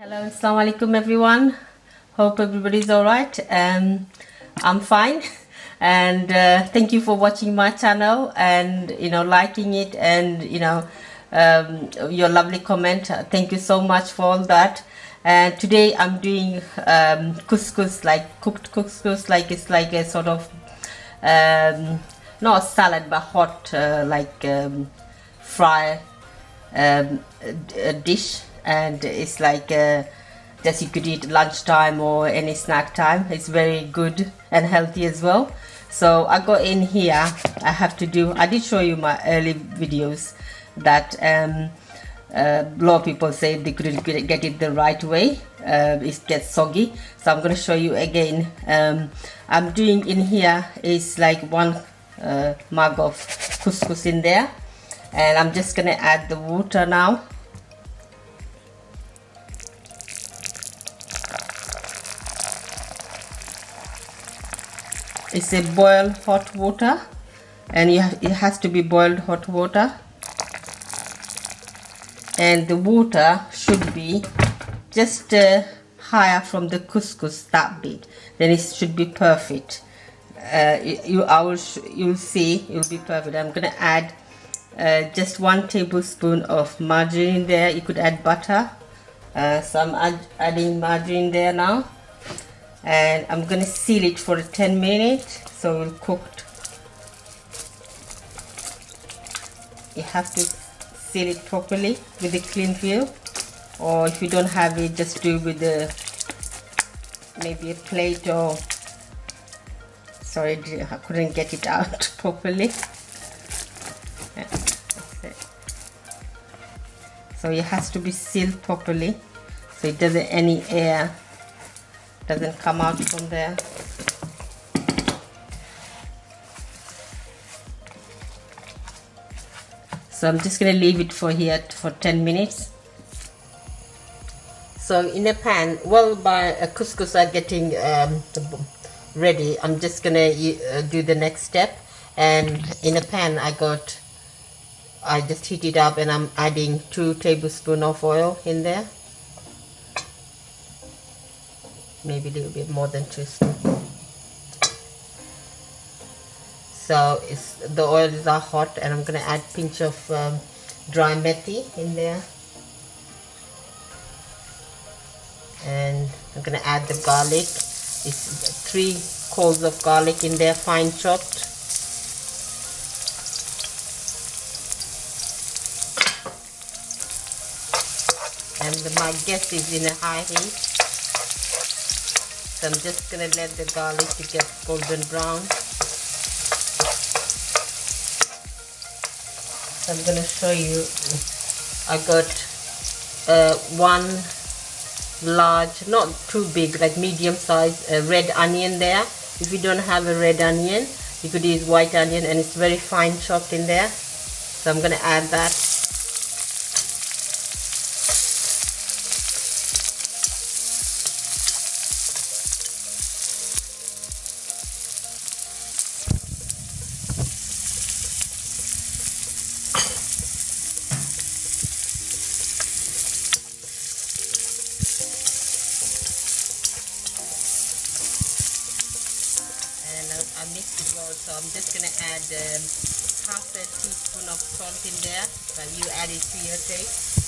Hello, assalamu alaikum everyone. Hope everybody's alright. I'm fine, and thank you for watching my channel and liking it and your lovely comment. Thank you so much for all that. And today I'm doing couscous, like cooked couscous, like it's like a sort of not a salad but hot fry a dish, and it's like just you could eat lunchtime or any snack time. It's very good and healthy as well. So I got in here, I did show you my early videos that a lot of people say they couldn't get it the right way. It gets soggy, so I'm going to show you again. I'm doing in here is like 1 mug of couscous in there, and I'm just going to add the water now. It's a boiled hot water, and it has to be boiled hot water, and the water should be just higher from the couscous, that bit, then it should be perfect. You'll see it will be perfect. I'm gonna add just 1 tablespoon of margarine in there. You could add butter, so I'm adding margarine there now, and I'm gonna seal it for 10 minutes so it's cooked. You have to seal it properly with a clean view, or if you don't have it, just do with maybe a plate, or sorry, I couldn't get it out properly. Yeah, that's it. So it has to be sealed properly so it doesn't, any air doesn't come out from there. So I'm just going to leave it for here for 10 minutes. So in a pan, while my couscous are getting ready, I'm just going to do the next step. And in a pan I just heat it up, and I'm adding 2 tablespoons of oil in there. Maybe a little bit more than 2 spoons. So the oils are hot, and I'm going to add a pinch of dry methi in there, and I'm going to add the garlic. It's 3 cloves of garlic in there, fine chopped. And my gas is in a high heat, so I'm just going to let the garlic to get golden brown. I'm going to show you, I got 1 large, not too big, like medium size red onion there. If you don't have a red onion, you could use white onion, and it's very fine chopped in there. So I'm going to add that. I mixed it well, so I'm just going to add half a teaspoon of salt in there, but you add it to your taste.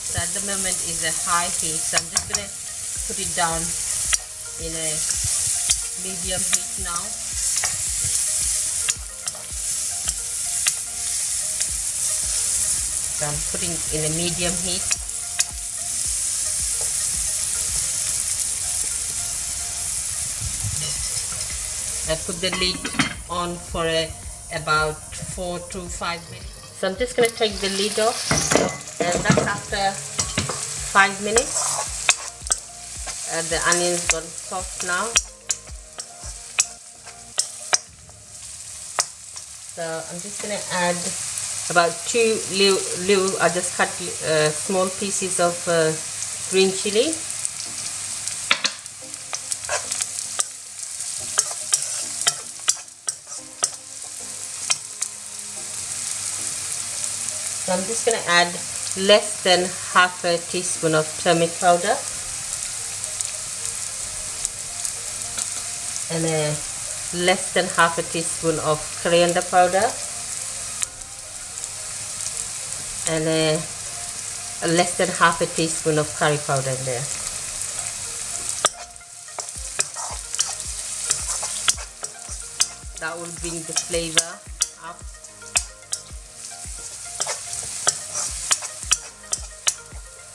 So at the moment is a high heat, so I'm just going to put it down in a medium heat now. So I'm putting in a medium heat. I put the lid on for about 4 to 5 minutes. So I'm just going to take the lid off, and that's after 5 minutes. The onions got soft now. So I'm just going to add about 2 little, I just cut small pieces of green chili. So I'm just going to add less than half a teaspoon of turmeric powder and less than half a teaspoon of coriander powder and less than half a teaspoon of curry powder in there. That will bring the flavor up.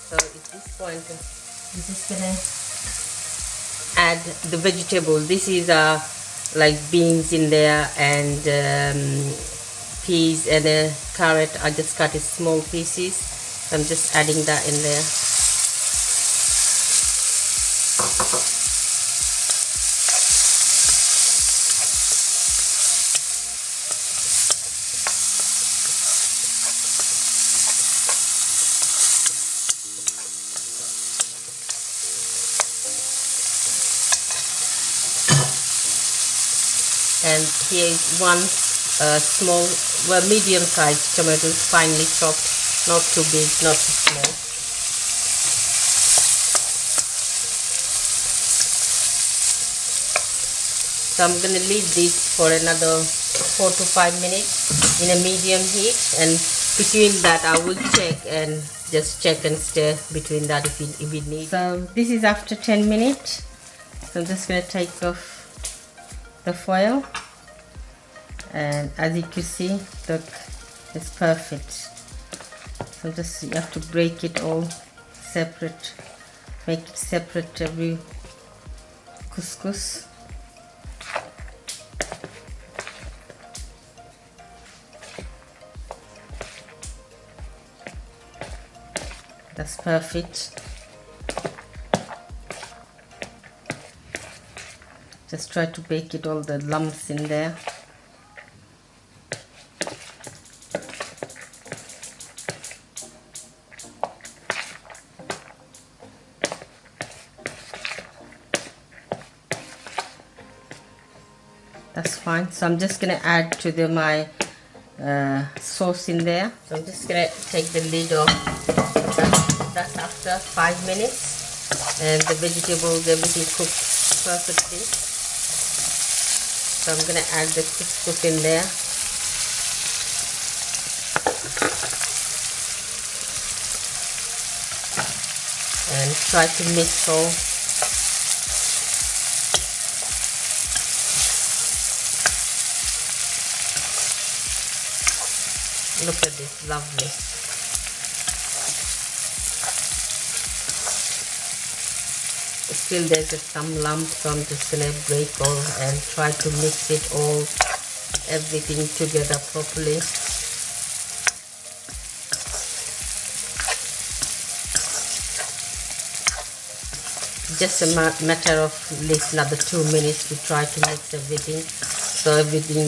So at this point I'm just gonna add the vegetable. This is like beans in there and peas and a carrot. I just cut it small pieces. So I'm just adding that in there. And here is one small, well, medium-sized tomato, finely chopped, not too big, not too small. So I'm going to leave this for another 4 to 5 minutes in a medium heat, and between that I will check and just check and stir between that if it needs. So this is after 10 minutes. So I'm just going to take off the foil, and as you can see, look, it's perfect. So just you have to break it all separate, make it separate every couscous. That's perfect. Just try to bake it all the lumps in there. That's fine. So I'm just going to add to my sauce in there. So I'm just going to take the lid off. That's after 5 minutes, and the vegetables, everything cooked perfectly. So I'm going to add the couscous in there. And try to mix all. Look at this, lovely. Still there's some lumps, so I'm just gonna break all and try to mix it all, everything together properly. Just a matter of at least another 2 minutes to try to mix everything, so everything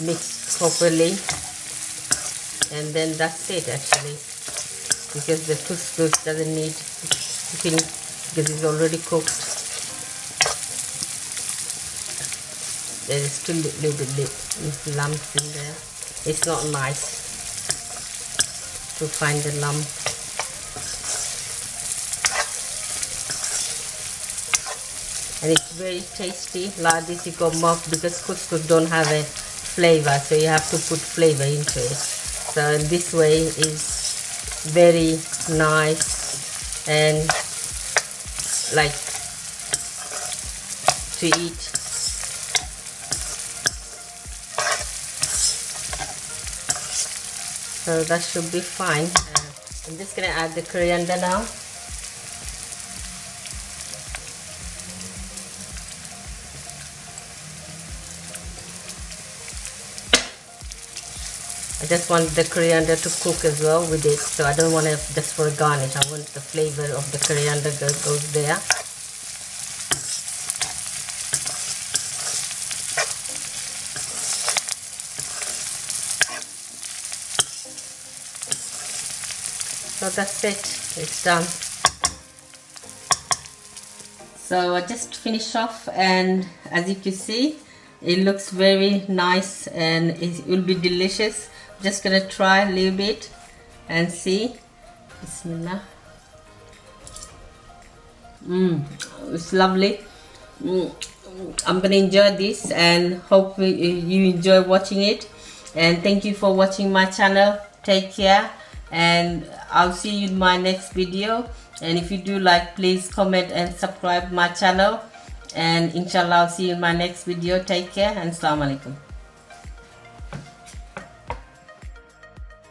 mixed properly, and then that's it actually, because the couscous doesn't need cooking because it's already cooked. There is still a little bit lumps in there. It's not nice to find the lump. And it's very tasty. Like this you got more, because couscous don't have a flavor, so you have to put flavor into it. So this way is very nice and like to eat. So that should be fine. I'm just gonna add the coriander now. I just want the coriander to cook as well with it, so I don't want it just for a garnish. I want the flavor of the coriander goes there. So that's it, it's done. So I just finished off, and as you can see, it looks very nice and it will be delicious. Just gonna try a little bit. and see. Bismillah. It's lovely. I'm gonna enjoy this and hope you enjoy watching it, and thank you for watching my channel. Take care, and I'll see you in my next video. And if you do like, please comment and subscribe my channel, and inshallah I'll see you in my next video. Take care and Assalamu alaikum.